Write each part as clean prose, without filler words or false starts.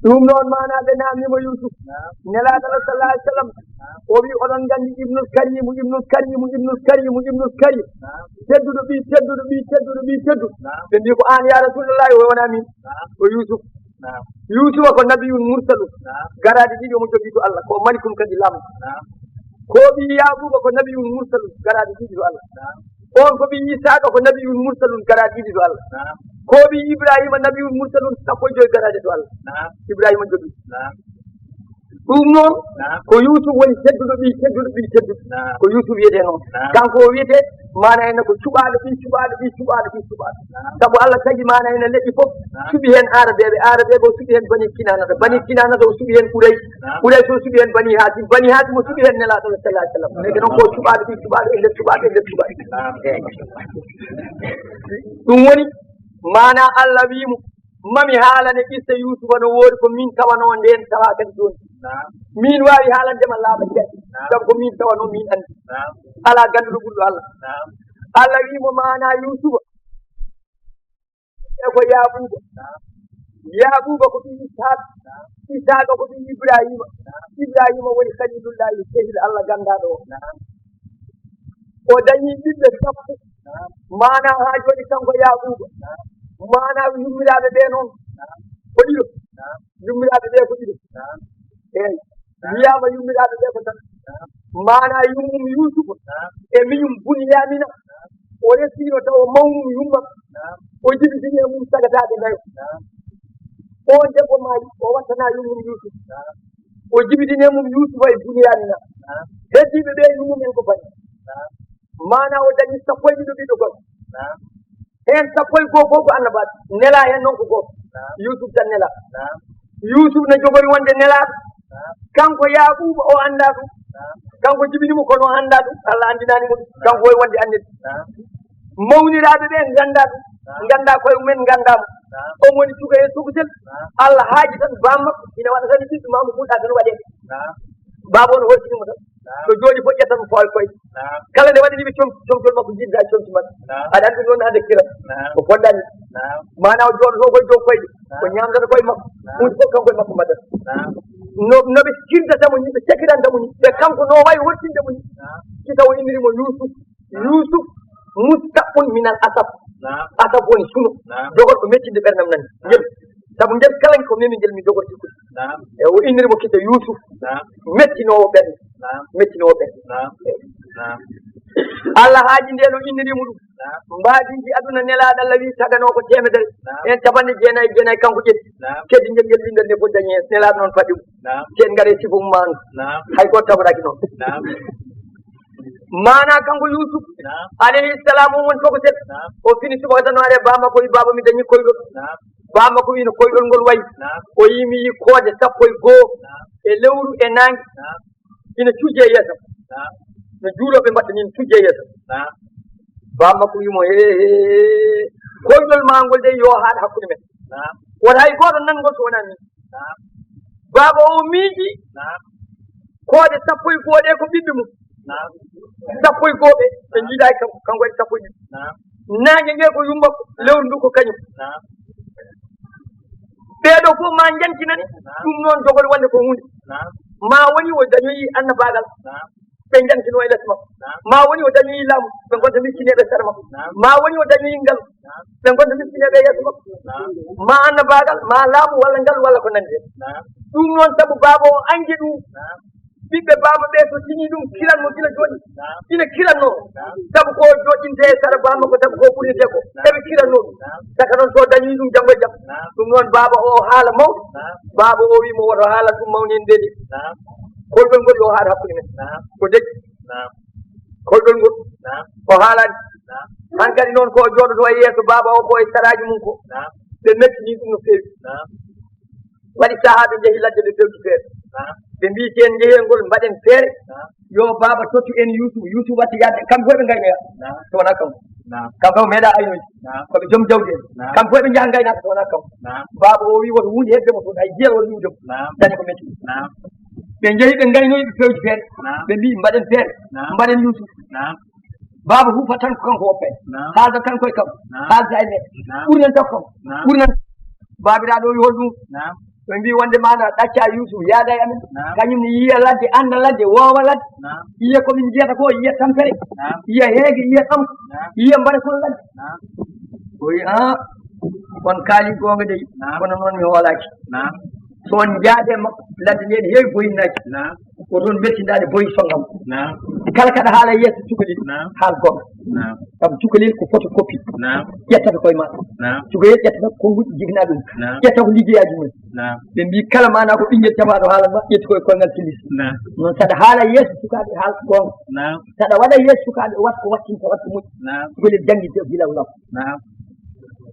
ɗum noon manaɓe namnimo Yusuf nelaɗo Allah sallallahu alaihi wasallam o wi oɗon gandi ibnul karimu tedduɗo ɓi tedduɗo ɓe mbi ko an ya rasulullah o wona min o Yusuf Yusufa ko nabiyun mursalun garaɗe ɗiɗi omo jogui to Allah ko malikum kadi lamɗo ko ɓi Yaquba ko nabiyun mursalun garaɗe ɗiɗi to Allah on ko ɓi Isaka ko nabiyun mursalun garaɗe ɗiɗi to Allah ko ɓi Ibrahima nabiyun mursalun sappo e joyi garaɗe to Allah Ibrahima jogui ɗum noon ko Yusuf woni tedduɗo ɓi ko Yusuf wiyete noon kanko o wiyete mana ene ko cuɓaɗo ɓi sabu Allah tagi mana ene leƴƴi fof suɓi hen arabeɓe o suɓi hen bani kinanata o suɓi hen Quraysh o suɓi hen bani Hasim o suɓi hen nelaɗo sallallahu alaihi wasallam eke noon ko cuɓaɗo ɓi e nder cuɓaɗo ɗum woni mana Allah wimo mami haalane ɓitta Yusufa no woori ko min tawano nden tawa kadi joni min wawi haalandema laaɓa ceɗɗe sabu ko min tawano min andi ala ganduɗo ɓurɗo Allah wimo mana Yusufa e ko Yaquba ko ɓi Isaka ko ɓi Ibrahima woni khalilullahi sehil Allah gandaɗo o dañi ɓiɓɓe sappo mana ha joni kanko Yaquba mana yummiraɓe ɓe noon ko ɗiɗo yummiraɓe ɓe ko ɗiɗo eyi wiyama yummiraɓe ɓe ko tan mana yummum Yusufa e miyum Bunyamina o resino taw mawmum yumma o jibitini e mum sagataɓe nayo on debbo maayi o wattana yummum Yusuf o jibitini e mum Yusufa e Bunyamina heddiɓe ɓe yummumen ko bani mana o dañi sappo e ɗiɗo ɓiɗɗo goto hen sappo e goho fof ko annabaɓe nela hen noon ko goto Yusuf tan nela Yusuf ne jogori wonde nelaɗo kanko Yaquba o anda ɗum kanko jibinimo kono anda ɗum Allah andinanimo ɗum kanko woy wonde annede mawniraɓe ɓe ganda ɗum ganda koye mumen gandamo on woni cuka e sukusel Allah haaji tan bamma ina waɗa tan ɓiɗɗo mamo ɓuuɗa tan waɗe baba on holtinimo tan so jooɗi fof ƴettata mo fawi koye kala nde waɗaniɓe comtol makko jidda comti makko aɗa andi noon hande kira ko poɗɗani mana o jooɗoto koye dow koyɗe ko ñamdata koye makko hunde fof kanko e makko mbaddata noɓe cirdatamo ni ɓe cekirantamo ni ɓe kanko no wawi hottindemo ni si taw innirimo Yusuf mustaɓɓun minal asaf woni suno jogol ko mettinde ɓernam nani ngel sabu ngel kala ko memi ngel mi jogol sikkude e o innirimo kito Yusuf mettinowo ɓernde Allah haaji nde no innirimo ɗum mbaadiji aduna nelaɗo Allah wi tagano ko temedere en capanɗe jeenayyi kanko ƴetti keddi ngel windal nde fof dañi hen nelaɗo noon faɗi sen gaare sifu mum hay goto tabaraki noon mana kanko Yusuf alayhi salam o woni fogo sel o fini subaka tan are bamma ko wi baba mi dañi koyɗol bamma ko wino koyɗol ngol wayi o yimi yi koode sappo e goho e lewru e nangue ina cujje e yeesam no juuloɓe mbaɗta ni cujje e yeesam bamma ko wimo koyɗol ma ngol de yo haaɗa hakkude men wota hay goto nangol so wona min baba o miiji koode sappo e goho ɗe ko ɓiɓɓe mum sappo e goho ɓe ɓe jiiɗa kanko waɗi sappo e ɗiɗi nangue ngue ko yummako lewru ndu ko kañum ɓeeɗo fof ma jantinani ɗum noon jogori wonde ko hunde ma woni o dañoyi annabagal ɓe jantino e less makko ma woni o dañoyi laamu ɓe gonta miskineɓe sara makko ma woni o dañoyi ngal ɓe gonta miskineɓe yeeso makko ma annabagal ma laamu walla ngal walla ko nandi ɗum noon sabu baba o ange ɗum ɓiɓɓe baba ɓe so tini ɗum kiranmo gila joni ina kiranno sabu ko joɗɗinte e sara bamma ko sabu ko ɓurirte ko eɓe kiranno ɗum saka noon so dañi ɗum janggo e jaam ɗum noon baba o haala mawɗo baba o wimo woto haala ɗum mawni en ndeɗi koyɗol ngol yo haata hakkude men ko deƴƴi koyɗol ngol o haalani hankkadi noon ko jooɗoto e yeeso baba o ko e saraji mum ko ɓe mettini ɗum no feewi waɗi sahaa ɓe jeehi ladde ɓe fewti feere ɓe mbi ten jehengol mbaɗen feere yo baba tottu en Yusuf watti yadde kamɓe fof ɓe gaynoya so wona kanko kanko o meeɗa aynoji koɓe joom jawdi en kamɓe fof ɓe jaha gaynaka so wona kanko baba o wi woto hunde heddemo toon hay jiyal woto wiwdemo dañi ko metti ɓe jeehi ɓe gaynoyi ɓe fewji feere ɓe mbi mbaɗen feere mbaɗen Yusuf baba huufa tan ko kanko woppe haalda tan koye kanko haalda e men ɓurnen taw kanko ɓurnen babiraɗo wi holɗum ɓe mbi wonde mana ɗacca Yusuf yaaday amen kañum ne yiya ladde anda ladde wowa ladde yiya komin jiyata ko yiya tampere yiya heege yiya ɗamko yiya mbaɗa kon ladde o wi on kaali gonga dey kono noon mi hoolaki so on jaaɗe makko ladde nde ne heewi boyinnaji ko toon beltindade boyi songam kala kaɗa haala yeeso cukalel haal gonga sabu cukalel ko photocopie ƴettata koye maɗa cukalel ƴettata konnguɗi jigna ɗum ƴetta ko liggeyaji mum ɓe mbi kala mana ko ɓinguel tabaɗo haalat ma ƴetti koye koyngal tilis noon saɗa haala yeeso sukaɓe haal gonga saɗa waɗa yeeso sukaɓe wat ko wattinta watta moƴƴi cukalel jangginte gilaw law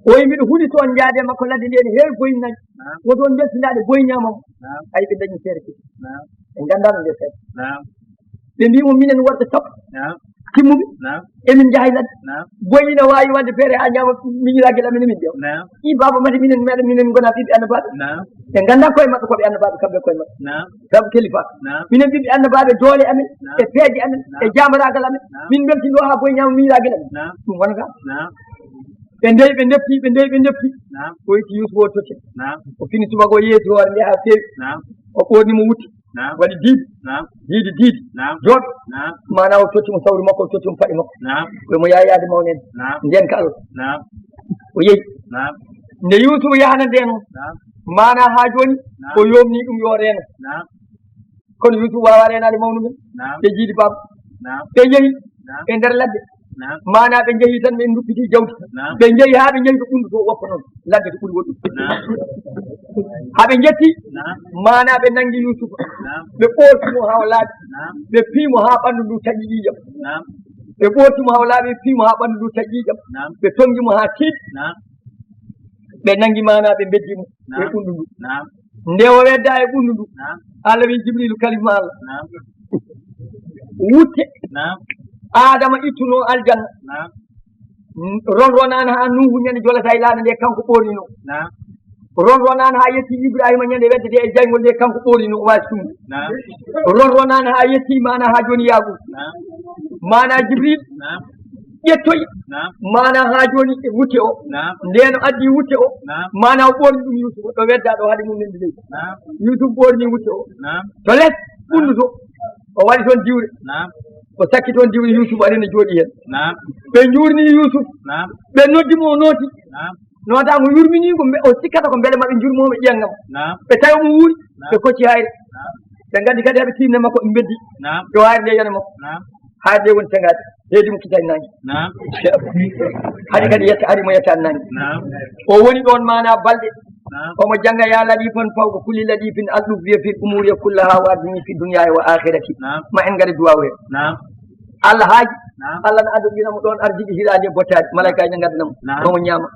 o wi mbiɗa huuli toon jaade makko ladde nde ne heewi boyinaji ko toon beltindade boyiñamamo ay ɓe dañi feere kii ɓe gandano nde feere ɓe mbimo minen worɓe sappo timmuɓe emin jaahay ladde boyina wawi wadde feere ha ñama miñiraguel amen emin ƴeewa i baba mate minen meɗen minen gona ɓiɓɓe annabaɓe ɓe ganda koye maɓɓe koɓe annabaɓe kamɓe koye maɓɓe sabu kelifa minen ɓiɓɓe annabaɓe doole amen e peeje amen e jamaragal amen min beltino ha boyiñama miñiraguel amen ɗum wonata ɓe ndeyi ɓe ndefti o yitti Yusuf o totte o fini tubako yeesi hoore nde ha feewi o ɓornimo wutti waɗi diidi jooɗo mana o totti mo sawri makko o totti mo faɗi makko koyemo yayade mawnede nden ka Allah o yeeyi nde Yusuf yahana nde noon mana ha joni o yomni ɗum yo reeno kono Yusuf wawa renade mawnumen ɓe jiidi baba ɓe yeehi e nder ladde mana ɓe jeehi tan ɓe duppiti jawdi ɓe jeehi ha ɓe jeehi to ɓundu to woppa noon ladde to ɓuuri woɗɗude haɓe jetti mana ɓe nangi Yusufa ɓe ɓootimo ha o laaɓi ɓe piimo ha ɓanndu ndu taƴi ƴiƴam ɓe ɓootimo ha o laaɓi ɓe piimo ha ɓanndu ndu taƴi ƴiƴam ɓe tongimo ha tiiɗi ɓe nangi mana ɓe beddimo e ɓundu ndu nde o wedda e ɓundu ndu Allah wi Jibrilu kalima Allah wutte Adama ittuno aljanna ronronani ha Nuhu ñande jolata e laaɗa nde kanko ɓornino ronronani ha yetti Ibrahima ñande weddete e jayngol nde kanko ɓornino o wawi sumde ronronani ha yetti mana ha joni Yaaqub mana Jibril ƴettoyi mana ha joni e wutte o ndeno addi wutte o mana o ɓorni ɗum Yusuf ɗo wedda ɗo haade mum nende leydi Yusuf ɓorni wutte o to less ɓundu to o waɗi toon diwre o sakki toon diwre Yusuf arina jooɗi hen ɓe jurni Yusuf ɓe noddimo o nooti notamo yurmini ko o sikkata ko beele maɓe jurmomo ƴiyangam ɓe tawi mo wuuri ɓe kocci hayre ɓe gandi kadi haɓe tinne makko ɓe beddi yo hayre nde yone makko hayre nde woni tengade heedi mo kitani nangue haɗi kadi yetta ari mo yettani nangue o woni ɗon mana balɗe omo jangga ya laɗifan fawko kulli laɗifin alɗuf wiya fi umuri kullaha wa adni fi dunya wa akhirati ma en gari duwaw he Allah haaji Allah no addoɗinamo ɗon arjiɗi hirade bottade malaikaji ne gaddanamo omo ñaama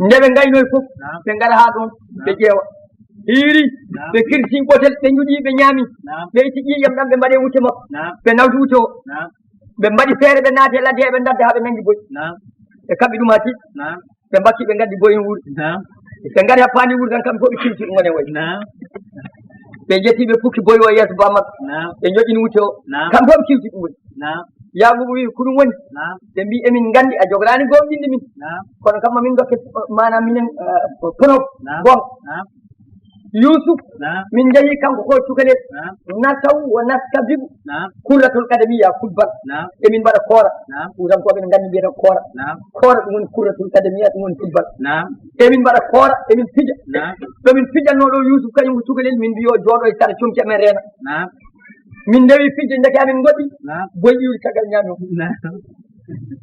nde ɓe gaynoy fof ɓe gara ha ɗon ɓe ƴeewa hiiri ɓe kirti ɓotel ɓe juuɗi ɓe ñaami ɓe itti ƴiƴam ɗam ɓe mbaɗe wutte makko ɓe nawdi wutte o ɓe mbaɗi feere ɓe naati e ladde he ɓe dadda ha ɓe nangi boyi ɓe kaɓɓi ɗum ha tiɗ ɓe mbakki ɓe gaddi boyi wuuri ɓe ngari ha paandi wuuri tan kamɓe fof ɓe kirti ɗum wone wayi ɓe jetti ɓe pukki boyi o yeeso ba makko ɓe joƴƴini wutte o kamɓe fof ɓe kirti ɗum woni Yaqubu wi ko ɗum woni ɓe mbi emin gandi a jogorani gomɗinde min kono kam mamin dokke mana minen prof gonga Yusuf min jeehi kanko ko cukalel nasaw wa naskabibu kurratul kadamiya football emin mbaɗa koora utankoɓe ne gandi mbiyata koora ɗum woni kurratul kadamiya ɗum woni football emin mbaɗa koora emin pija ɗomin pijanno ɗo Yusuf kañum ko cukalel min mbi yo jooɗo e sara comci amen reena min ndewi fijde ndeke amin goɗɗi boy iwri caggal ñaami o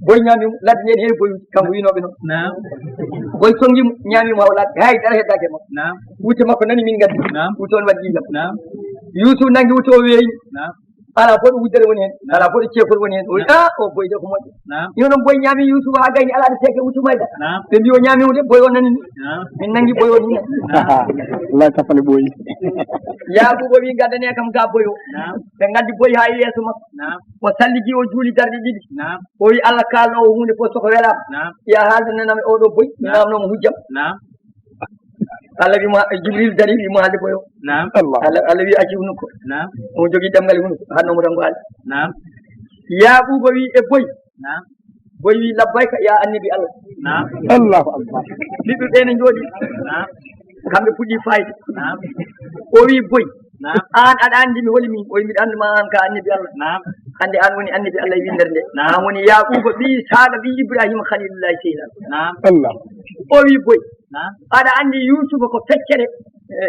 boy ñaamimo ladde nde heewi boy kanko winoɓe noon boy songimo ñaamimo haw ladde hay dara heddake makko wutte makko nani min gaddi wutte on waɗi ƴiƴam Yusuf nangi wutte o weeyi ala foɗo wuddere woni hen ala foɗo ceekol woni hen o wi o boy de ko moƴƴo ino noon boy ñaami Yusuf ha gayni alaɗa seeke wutte mayda ɓe mbi o ñaamimo de boy o nani ni min nangi boy o ni Allah kafane boyi Yaquba wi gaddane kam ga boy o ɓe gaddi boy ha yeeso makko o salligi o juuli darde ɗiɗi o wi Allah kalnowo hunde fof soko welama ya haaldananami oɗo boy mi namnomo hujjam Allah wima Jibril dari wimo haalde boy o Allah wi acci hunuko omo jogui ɗemgal hunuko hannomo tan ko haalde Yaquba wi e boy boy wi labbayka ya annabi Allah Allahu akbar ɓiɓɓe ɓe ne jooɗi kamɓe puɗɗi fayde o wi boy an aɗa andi mi holi min o wi mbiɗa anduma an ka annabi Allah hande an woni annabi Allah e windere nde an woni Yaquba ɓi Saɗa ɓi Ibrahima khalilullahi seydan Allah o wi boy aɗa andi Yusufa ko feccere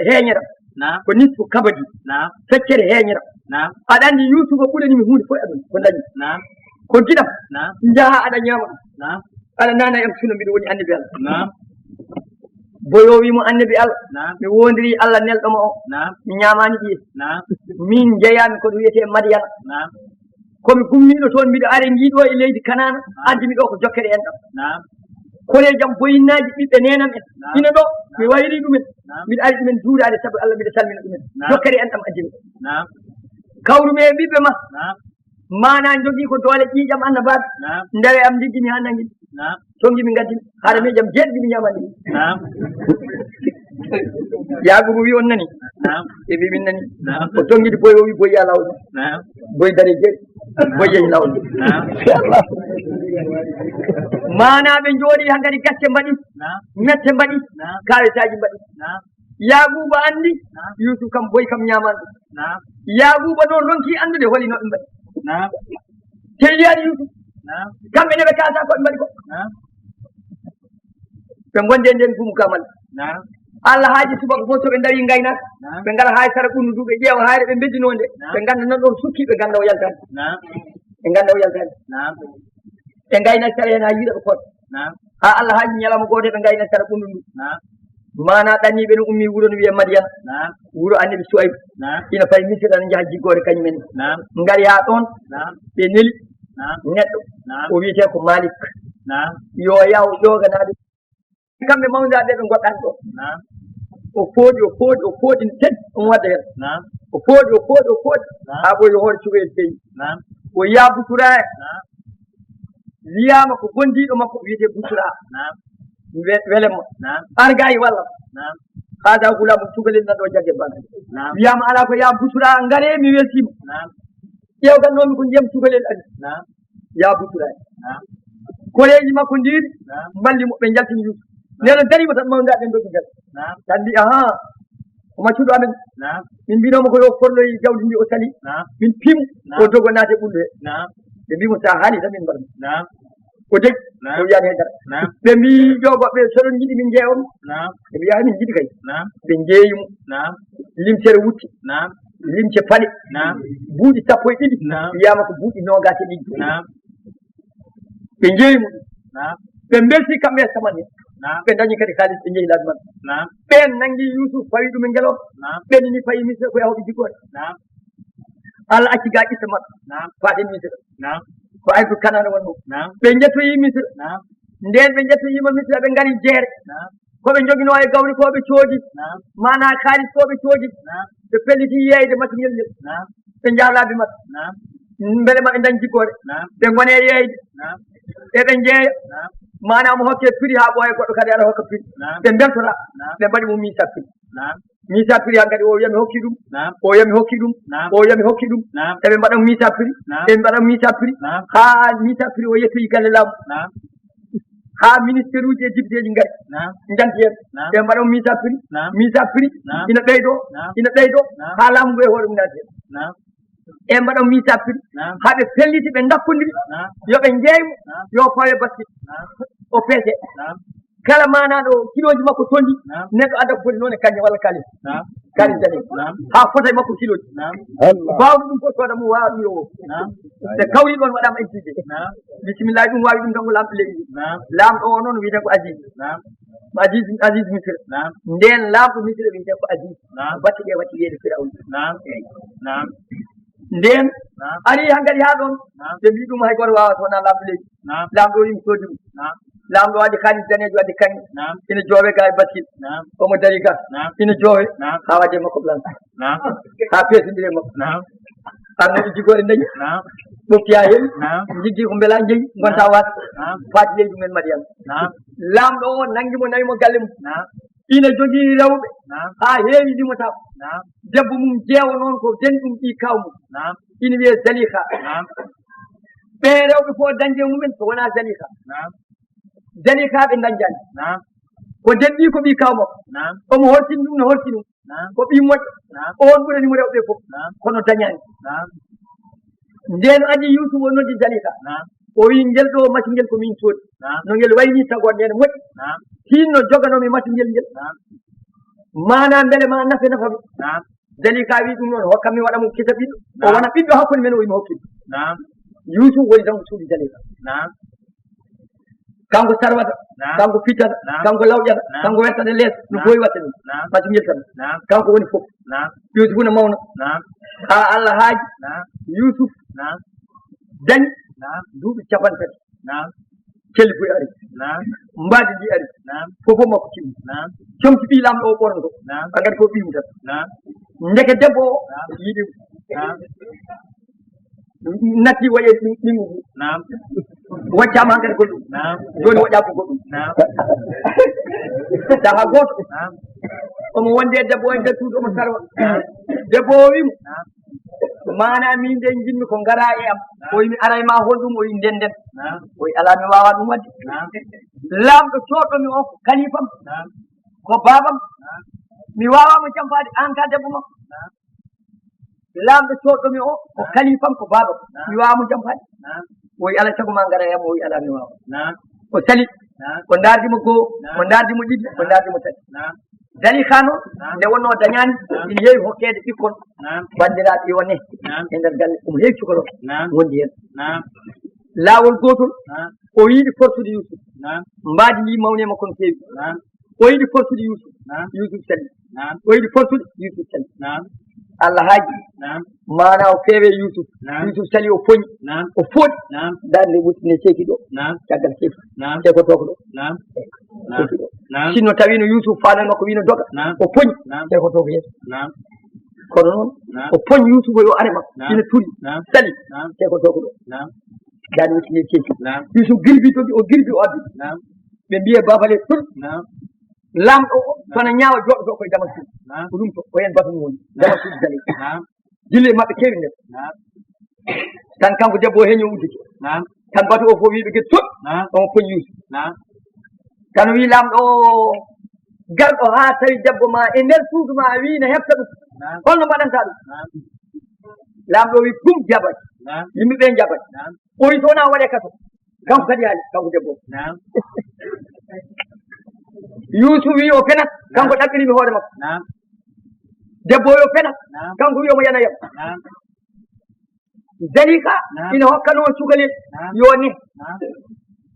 heeñera ko nisfu kabadi feccere heeñera aɗa andi Yusufa ɓuranimi hunde fof aduna ko dañi ko giɗam jaaha aɗa ñaama ɗum aɗa nana em suno mbiɗa woni annabi Allah boyo wimo annabi Allah mi wondiri Allah nelɗoma o mi ñamani ɓiye min jeeyami koɗo wiyete Madiana komi gummiɗo toon mbiɗo are jiiɗo e leydi Kanana addimi ɗo ko jokkere en ɗam koleejam boyinnaji ɓiɓɓe nenam en ina ɗo mi wayri ɗumen mbiɗa ari ɗumen juurade saabu Allah mbiɗa salmina ɗumen jokkere en ɗam addimi kawrumi e ɓiɓɓe ma mana jogii ko doole ƴiiƴam annabaɓe ndewe am liggini ha nangi tongimi gaddimi haɗa miijam jeeɗiɗimi ñamani Yagubu wi on nani e wi min nani o tonguide boy o wi boy ya lawol boy dari jeeɗi boy yehi lawol manaɓe jooɗi ha gari gacce mbaɗi mette mbaɗi kawetaji mbaɗi Yaguba andi Yusuf kam boy kam ñaman ɗum Yaguba noon ronki andude holino ɓe mbaɗi teyiyaɗi Yusuf kamɓe ne ɓe kalata koɓe mbaɗi ko ɓe gonde nden gumu kamal Allah haaji subaka fof soɓe dawi gaynaka ɓe ngara hay sara ɓunnudu ɓe ƴeewa hayre ɓe beddinode ɓe ganda nan ɗon sukki ɓe ganda o yaltani ɓe ganda o yaltani ɓe gayna sara hen ha yiiɗa ɓe koota ha Allah haaji ñalawma goto ɓe gayna sara ɓundu ndu mana ɗanniɓe no ummi wuuro no wiye Madiana wuuro annabi Suwaybu ina fayi Misra ne jaaha jiggore kañumen ngari ha ɗon ɓe neli neɗɗo o wiyete ko Malik yo yaw ƴoganaɓe kamɓe mawdaɓe ɓe goɗɗani ɗo o fooɗi no teddi on wadda hen o fooɗi ha ɓoyi hoore cuɓoyel peyi o yiya Busura wiyama ko gondiɗo makko wiyete Busura welema an gayi wallam haada gulamu cukalel nan ɗo jagge bana wiyama ala ko ya Busura ngare mi weltima ƴewgannomi ko ndiyam cukalel adi ya Busura koleji makko ndiiri mballi mo ɓe jaltini Yusuf neno darima tan mawdaɓe dogi gal tan mbi aha ko maccuɗo amen min mbinomo ko yo forloyi jawdi ndi o sali min pimu o dogo naate ɓulɗo he ɓe mbimo sa haali tan min mbaɗa o deg o wiyani haydara ɓe mbi jogoɓe soɗon jiɗi min jeewon ɓe mbiya min jiɗi kay ɓe jeeyimo limcere wutti limce paɗe buuɗi sappo e ɗiɗi wiyama ko buuɗi nogas e ɗiɗi ɓe jeeyimo ɓe belti kamɓe e saman he ɓe dañi kadi haalis ɓe jeehi laabi maɓɓe ɓen nangi Yusuf fawi ɗum e ngeloo ɓen ni fayi Misra ko yahoɓe jiggore Allah acci ga ƴitta maɓɓe faaten Misra ko aydu Kanana wonmo ɓe jettoyi Misra nden ɓe jettoyima Misra ɓe ngari jeere koɓe jogino e gawri ko ɓe coodi mana haalis ko ɓe coodi ɓe pelliti yeyde matuñel ngel ɓe jaha laabi maɓɓe beele maɓe dañi jiggore ɓe gone yeyde eɓe jeeya mana mo hokke prix ha ɓooya goɗɗo kadi aɗa hokka prix ɓe beltora ɓe mbaɗi mo misa prix han kadi o wiyami hokki ɗum o wiyami hokki ɗum o wiyami hokki ɗum eɓe mbaɗa mo misa prix eɓe mbaɗa mo misa prix ha misa prix o yettoyi galle laamu ha ministére uji e député ji ngari janti hen ɓe mbaɗa mo misa prix ina ɓeydo ha laamu ngu e hoore mum naati hen e mbaɗa mo misa prix haɓe pelliti ɓe dakkodiri yoɓe jeeymo yo fawe baskit o peese kala manaɗo kiloji makko tondi neɗɗo adda ko foti noon e kañƴe walla kalis dane ha fota e makko kiloji bawɗo ɗum fof sooda mum wawa ɗum yo wo ɓe kawri ɗon waɗama exigé bisimillahi ɗum wawi ɗum tan ko lamɗo leydi lamɗo o noon wiyete ko Aziz Misra nden lamɗo Misra wiyete ko Aziz batte ɗe watti wiyede Firawna nden ari hankkadi ha ɗon ɓe mbi ɗum hay goto wawata wona lamɗo leydi lamɗo o yimi soodi ɗum lamɗo wadde kalis danejo wadde kaŋŋe ina joowe ga e baskil omo dari ga ina joowe ha wadde makko plan ha peesodire makko arnoɗo jigore dañi ɓoftiya heewi jiggi ko beela jeeyi gonta wat faati leydi mumen Madiana lamɗo o nanguimo nawimo galle mum ina jogii rewɓe ha heewi limotako debbo mum jeewa noon ko den ɗum ɗi kaw mum ina wiye Zaliha ɓe rewɓe fof dañde mumen so wona Zaliha ɓe dañjani ko denɗi ko ɓi kawmo omo hortini ɗum no hortini ko ɓi moƴƴo on ɓuranimo rewɓe fof kono dañani nden adi Yusuf o noddi Jalika o wi ngel ɗo mati ngel ko min soodi no ngel wayni tagorde nde moƴƴi tinno joganomi mati ngel ngel mana beele ma nafe nafaɓe Jalika wi ɗum noon hokkami waɗa mo kisa ɓiɗɗo o wona ɓiɗɗo hakkude men o wimi hokkimo Yusuf woni tan ko suuɗi Jalika kanko sarwata kanko fittata kanko lawƴata kanko wettata lees no boyi watta ɗum mati ngel tan kanko woni fof Yusuf no mawno ha Allah haaji Yusuf dañi duuɓi 50 kelboy ari mbaadi ndi ari fofof makko timmi comti ɓi lamɗo o ɓorno ko agati ko ɓimu tan ndeke debbo o yiɗimo natti waye ɗingu ngu waccama hankadi ko ɗum joni waɗa ko goɗɗum saaha goto omo wonde debbo o e nder suudu omo sarwa debbo o wimo mana min de jinmi ko ngara e am o yimi ara e ma holɗum o yi ndenden o yi ala mi wawa ɗum wadde lamɗo coɗɗomi o ko kalifam ko babam mi wawamo jampade an ka debbo makko lamɗo coɗɗomi o ko kalifam ko babam mi wawamo jampade o yi ala sago ma ngara e am o yi ala mi wawa o sali ko dardimo goo ko dardimo ɗiɗi ko dardimo tati Jalika noon nde wonno dañani ina heewi hokkede ɓikkon bandiraɓe wonne e nder galle omo heewi cukalo wondi hen laawol gotol o yiiɗi fortude Yusuf mbaadi ndi mawni makko no feewi o yiiɗi fortude Yusuf Yusuf sali o yiiɗi fortude Yusuf sali Allah haaji mana o feewe Yusuf Yusuf sali o poñi o fooɗi darde wurtine ceeki ɗo caggal ceeki ceekotoko ɗo ceeki ɗo sinno tawino Yusuf fanan makko wino doga o poñi ceekotoko yeeso kono noon o poñi Yusuf o are makko ina turi sali ceekotoko ɗo darde wurtine ceeki Yusuf girbi togi o girbi o addi ɓe mbiye babale tul lamɗo o sona ñaawa joɗoto koye Damascus ko ɗum to o hen batum woni Damascus dali jille maɓɓe kewi nder tan kanko debbo o heño uddike tan batu o fof wiɓe gueɗe tot omo poñi Yusuf tan wi lamɗo o garɗo ha tawi debbo ma e nder suudu ma wi ne hefta ɗum holno mbaɗanta ɗum lamɗo wi gum jabat yimɓeɓe jabat o wi so wona waɗe kaso kanko kadi haali kanko debbo Yusuf wi o fenat kanko ɗaɓɓirimi hoore makko debbo o fenat kanko wi omo yana yam Jalika ina hokkano cukalel yo ne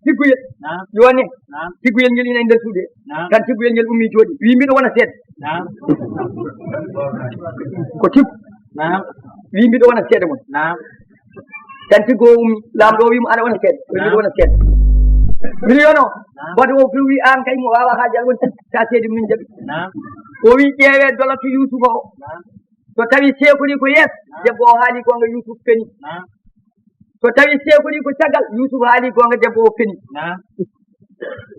tigguyel yo ne tigguyel ngel ina e nder suude tan tigguyel ngel ummi jooɗi wi mbiɗo wona seeɗa ko tiggu wi mbiɗo wona seeɗa mon tan tiggo o ummi lamɗo o wimo aɗa wona seeɗa wi mbiɗo wona seeɗa million o wadde o fi wi an kay mo wawa haajal woni sa seedi min jaɓi o wi ƴeewe dolatu Yusuf o so tawi sekoli ko yees debbo o haali gonga Yusuf feni so tawi sekoli ko caggal Yusuf haali gonga debbo o feni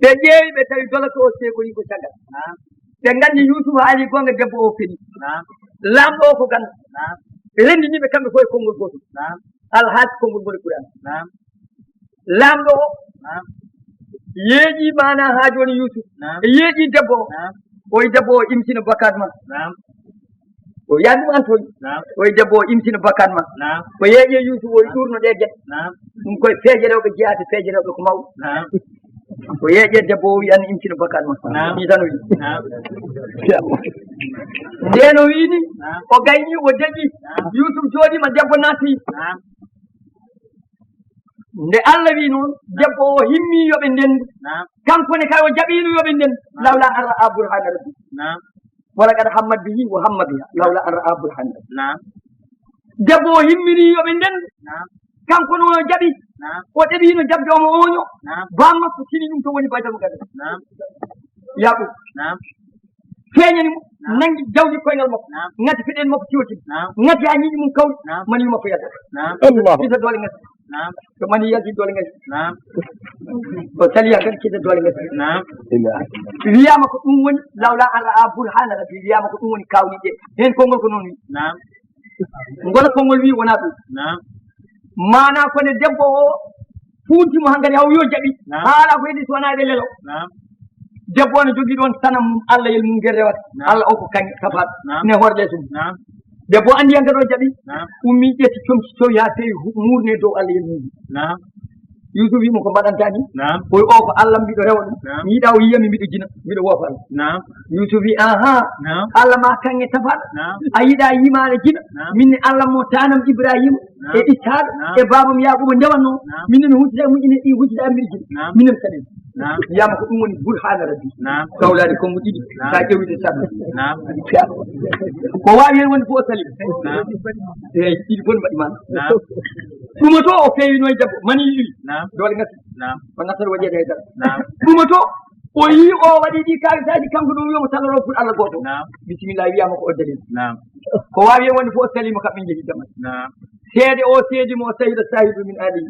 ɓe ƴeewi ɓe tawi dolatu o sekoli ko caggal ɓe gandi Yusuf haali gonga debbo o feni lamɗo o ko ganda ɓe rendiniɓe kamɓe fof e konngol gotol alhaji konngol ngol Qur'an lamɗo o yeeƴi mana ha joni Yusuf yeeƴi debbo o yi debbo o imtina bakkat ma o yaadi ɗum an toon o yi debbo o imtina bakkat ma o yeeƴe Yusuf o yi ɗurno ɗe gueɗe ɗum koye feeje rewɓe jeyate feeje rewɓe ko mawɗo o yeeƴe debbo o wi an imtina bakkat ma ni tan o wi nden o wiini o gayni o deƴƴi Yusuf jooɗima debbo naati nde Allah wi noon debbo o himmi yoɓe ndendu kanko ne kay o jaɓino yoɓe ndendu lawla an ra'a burhana rabbi wala kad hammat bihi wa hamma biha lawla an ra'a burhana rabbi debbo o himmini yoɓe ndendu kanko no jaɓi o ɗeɓino jabde omo oño bam makko tini ɗum to woni baydal mo gada yaɓu feeñani mo nangi jawdi koyngal makko ngati feɗen makko tiwoti ngati ha ñiɗi mum kawri mani makko yadda kita doole ngati to mani yalti doole ngati o saliya kadi kita doole ngati wiyama ko ɗum woni lawla an ra'a burhana rabbi wiyama ko ɗum woni kawniɗe hen konngol ko noon wi ngola konngol wi wona ɗum mana kone debbo o funtimo hankadi haw yo jaɓi haala ko heɗi so wona ɓe lelo debbo ne jogii ɗon sanam mum Allah yel mum ngel rewata Allah o ko kañƴe safaɗo ne horde sum debbo andi yanka ɗo jaɓi ummi ƴetti comci cowi ha fewi murne dow Allah yel mum Yusuf wimo ko mbaɗantani koye o ko Allah mbiɗo rewa ɗum mi yiɗa o yiyami mbiɗo jina mbiɗo woofa Allah Yusuf wi Allah ma kanŋe tafaɗo a yiɗa yimade jina minne Allah mo tanam Ibrahima e Ishaqa e babam Yaquba ndewanno minne mi huccita muƴine ɗi huccita mbiɗo jina minen kaɗen wiyama ko ɗum woni burhana rabbi kawlade kongo ɗiɗi sa ƴewide saɗa ko wawi hen wonde fof o salim eyi ɗiɗi fof ne mbaɗi mana ɗuma to o fewino e debbo mani iri dole gasi o nattata waɗede haydara ɗuma to o yi o waɗi ɗi kalisaji kanko ɗum wiyamo taloro pour Allah goto bisimilla wiyama ko o dalil ko wawi hen wonde fof o salima kamɓe jeehi jaman seede o seedimo o sahila sahibu min ali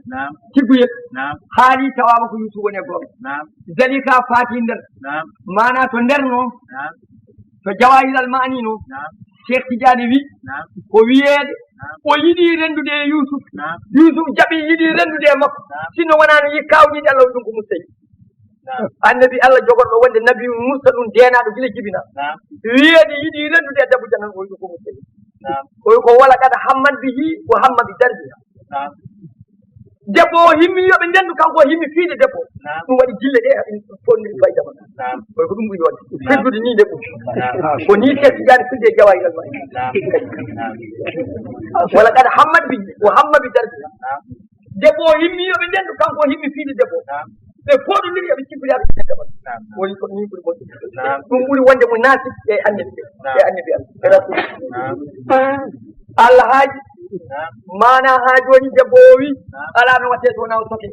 tigguyel haali tawama ko Yusuf woni e gonga zalika faati nder mana to nder noon to jawahilal mani noon Cheikh Tidiane wi ko wiyeede o yiɗi rendude e Yusuf jaɓi yiɗi rendude e makko sinno wonano yi kawniɗe Allah ɗum ko mustayi annabi Allah jogorɗo wonde nabi musta ɗum denaɗo gila jibina wiyeede yiɗi rendude e debbo janan o ɗum ko mustayi koy ko wala kada hamman bihi wa hamma bi darbiha debbo o himmi yoɓe ndendu kanko o himmi fiide debbo ɗum waɗi jille ɗe fonni fayda ma koy ko ɗum ɓuri wadde firdude ni debbo ko ni setti jani firde e jawahilal ma wala kada hammat bihi wa hamma bi darbiha debbo o himmi yoɓe ndendu kanko o himmi fiide debbo ɓe foɗodiri yoɓe cippiriyaɓe debbo woni ko ni ɓuri moƴƴi ɗum ɓuri wonde mo naati e annabi Allah Allah haaji mana ha joni debbo o wi ala no watte so wona o soke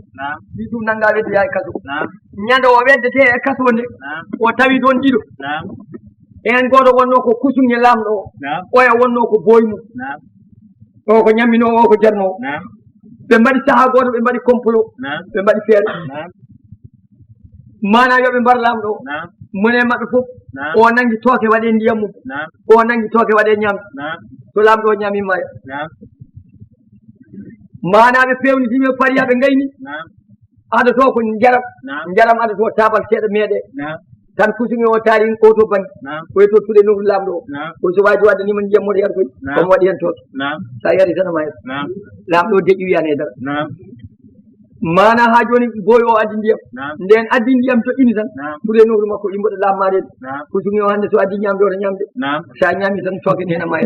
wi ɗum nanga weddoya e kaso ñande o weddete e kaso nde o tawi toon ɗiɗo en goto wonno ko kusuŋe lamɗo o oya wonno ko boymu o ko ñammino o ko jarno ɓe mbaɗi saaha goto ɓe mbaɗi complot ɓe mbaɗi feere mana yoɓe mbar lamɗo mone maɓɓe fof o nangi tooke waɗe ndiyam mum o nangi tooke waɗe ñamde so lamɗo o ñamima mana ɓe pewnitima ɓe pariya ɓe gayni aɗa to ko jaram aɗa to tabal seeɗa meeɗe tan kusuŋe o taari o to banggue oye to tuɗe nofru lamɗo o so waji waddanima ndiyam moto yar koy komo waɗi hen tooke sa yari tan ma lamɗo o deƴƴi wiyane e dara mana ha joni boy o addi ndiyam nden addi ndiyam to ini tan ɓuure nofru makko yimɓoɗo lammade kusuŋe o hande so addi ñamde oto ñamde sa ñami tan tooken hen ma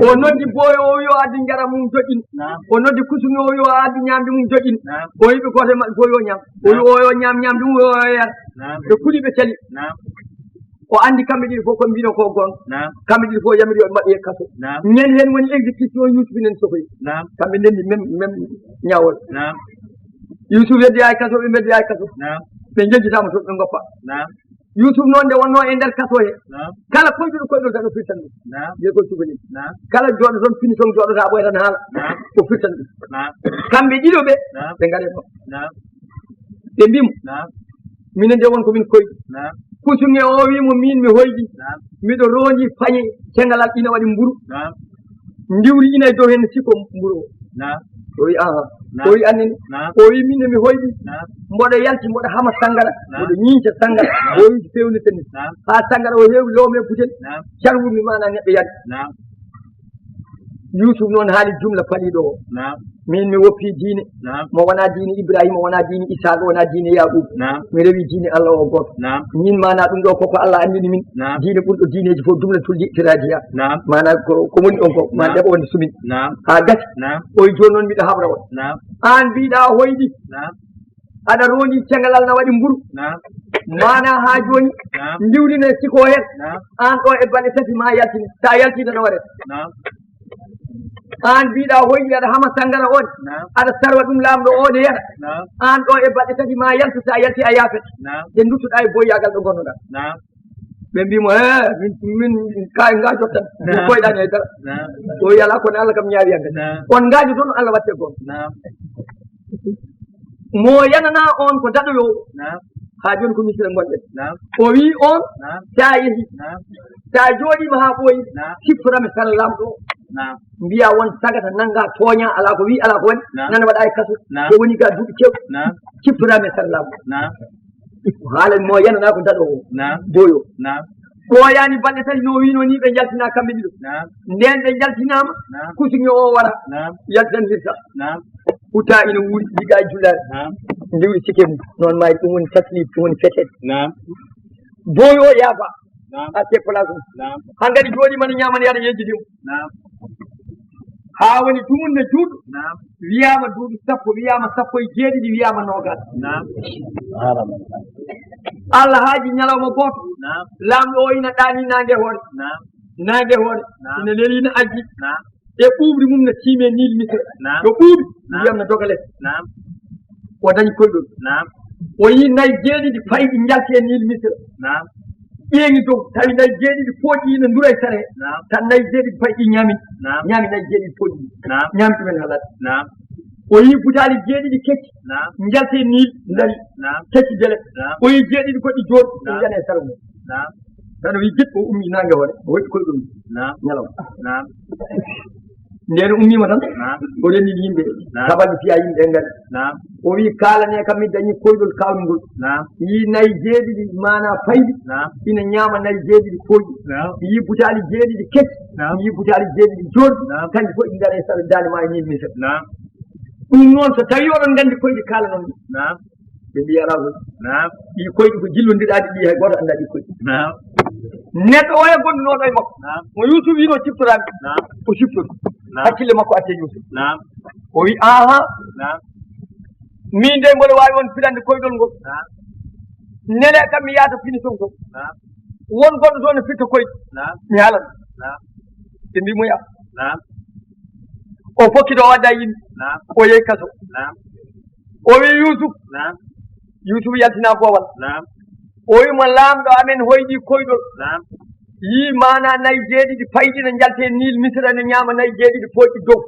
o noddi boy o yo addi jaram mum joƴƴin o noddi kusuŋe o yo addi ñamde mum joƴƴin o yiɓe goto maɓɓe boy o ñam o yo ñam ñamde mum o yar ɓe kuɗi ɓe cali o andi kamɓe ɗiɗi fof ko mbino ko gonga kamɓe ɗiɗi fof yamiri yoɓe mbaɗi e kaso ñande hen woni exécution Yusuf nen sohoyi kamɓe ndendi même ñawol Yusuf weddoya e kaso ɓe beddoya e kaso ɓe jejjitama to ɓe goppa Yusuf noon nde wonno e nder kaso he kala koyɗuɗo koyɗol tan o firtan ɗum jeegol cubalin kala jooɗo toon finition jooɗota ɓoya tan haala o firtan ɗum kamɓe ɗiɗo ɓe ɓe gaare ɗo ɓe mbimo minen nde won komin koyɗi kusuŋe o wimo min mi hoyɗi miɗo rondi pañe cengalal ina waɗi mburu ndiwri ina e dow hen sikko mburu o wi o wi annene o wi minne mi hoyɗi mboɗo yalti mboɗo hama sangara mboɗo ñiica sangara o wi fewnita ni ha sangara o heewi loome butel carwumi mana neɗɗo yalti Yusuf noon haali jumla paliɗo o min mi woppi diine mo wona diine Ibrahima wona diine Isaqa wona diine Yaqub mi rewi diine Allah o goto min mana ɗum ɗo koko Allah andini min diine ɓurɗo diineji fof jumlatul li'tiradiya mana ko woni ɗon ko ma ɗeɓa wonde sumin ha gati oye joni noon mbiɗo habra on an mbiɗa hoyɗi aɗa rondi cengalal na waɗi mburu mana ha joni ndiwrine siko hen an ɗo e balɗe tati ma yaltini sa yaltina no waɗete an mbiɗa hoyɗi aɗa hama sangara on aɗa sarwa ɗum lamɗo o ne yara an ɗo e balɗe tati ma yaltu sa yalti a yaafete nde duttoɗa e boyyagal ɗo gonnoɗa ɓe mbimo min ka gajot tan min koyɗani haydara o yala kono Allah kam ñaawi yagga on gaji toon Allah watte gon mo yanana on ko daɗoyowo ha joni ko misira gonɗen o wi on sa yeehi sa jooɗima ha ɓooyi siftorami kala lamɗo mbiya won sagata nanga tooña ala ko wi ala ko woni nana waɗa e kaso ko woni ga duuɓi kew cippirama e sallamu haalani mo yanana ko daɗo o boyo ɓooyani balɗe tati no wino ni ɓe jaltina kamɓe ɗiɗo nden ɓe jaltinama kusuŋe o wara yaltanirta huta ina wuuri yiga e jullare ndiwri sike mum noon mayi ɗum woni taslib ɗum woni fetede boyo o yaafa a te place mum hankkadi jooɗima ne ñamana yaɗa yejjidi mum ha woni dumunde juuɗo wiyama duuɓi sappo wiyama sappo e jeeɗiɗi wiyama nogas Allah haaji ñalawma gooto laamɗo o ina ɗaani nangue hoore ina lelina ajji e ɓuuɓri mum no tiime nil misre yo ɓuuɓi wiyam no doga less o dañi koyɗol o yi nayi jeeɗiɗi payɗi jalti e nil misre ƴeeŋi dow tawi nayi jeeɗiɗi pooƴi ina ndura e sare tan nayi jeeɗiɗi payɗi ñaami nayi jeeɗiɗi pooƴi ñaami ɗumen halat o yi butaali jeeɗiɗi kecci jalte nil dari kecci bele o yi jeeɗiɗi goɗɗi jooɗi ɗum yana e sara mum tan o wi jiɗɗo o ummi nangue hoore o waɗi koye ɗum ñalawma nden ummima tan o renndini yimɓe sabalɓe fiya yimɓe ɓe ngari o wi kalane kam mi dañi koyɗol kawnugol yi nayi jeeɗiɗi mana payɗi ina ñaama nayi jeeɗiɗi pooƴi yi butaali jeeɗiɗi kecci yi butaali jeeɗiɗi jooɗi kanƴi fof ɗi ngara e sara dande ma e nil misre ɗum noon so tawi oɗon nganndi koyɗi kaala noon ɓe mbiya ala hoy ɗi koyɗi ko jillodiɗaɗi ɗi hay goto annda ɗi koyɗi neɗɗo oya gonɗunoɗo e makko mo Yousuf wino ciftorami o ciftori hakkille makko atte Yousuf o wi aha min de mboɗo wawi on filande koyɗol ngol nele kam mi yaata finition to won goɗɗo toon no firta koyɗi mi haalan ɓe mbimo ya o fokkido o wadda yimɓe o yehi kaso o wi Yousuf yaltina boowal o wimo laamɗo amen hoyɗi koyɗol yi mana nayi jeeɗiɗi payɗi no jalte nil misra ne ñaama nayi jeeɗiɗi pooƴƴi dow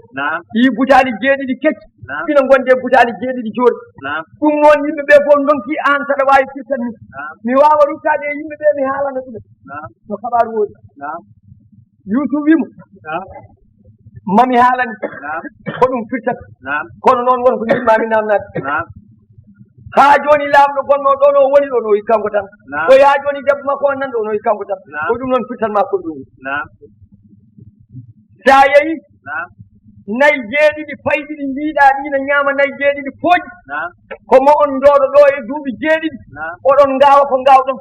yi butaali jeeɗiɗi kecci ina gonde butaali jeeɗiɗi jooɗi ɗum noon yimɓe ɓe fof donki an saɗa wawi firtan mi wawa ruttade e yimɓe ɓe mi haalana ɗumen no kabaru woodi Yousuf wimo mami haalani ko ɗum firtata kono noon wonko yimɓami namnade haa jooni laamɗo gonno ɗon o woni ɗon o wi kanko tan o yaa jooni debbo makko on nan ɗon o wi kanko tan ko ɗum noon firtanma ko ɗum sa yehi nayi jeeɗiɗi payɗiɗi mbiɗa ɗi no ñaama nayi jeeɗiɗi pooƴi komo on jooɗo ɗo e duuɓi jeeɗiɗi oɗon ngaawa ko ngaawɗon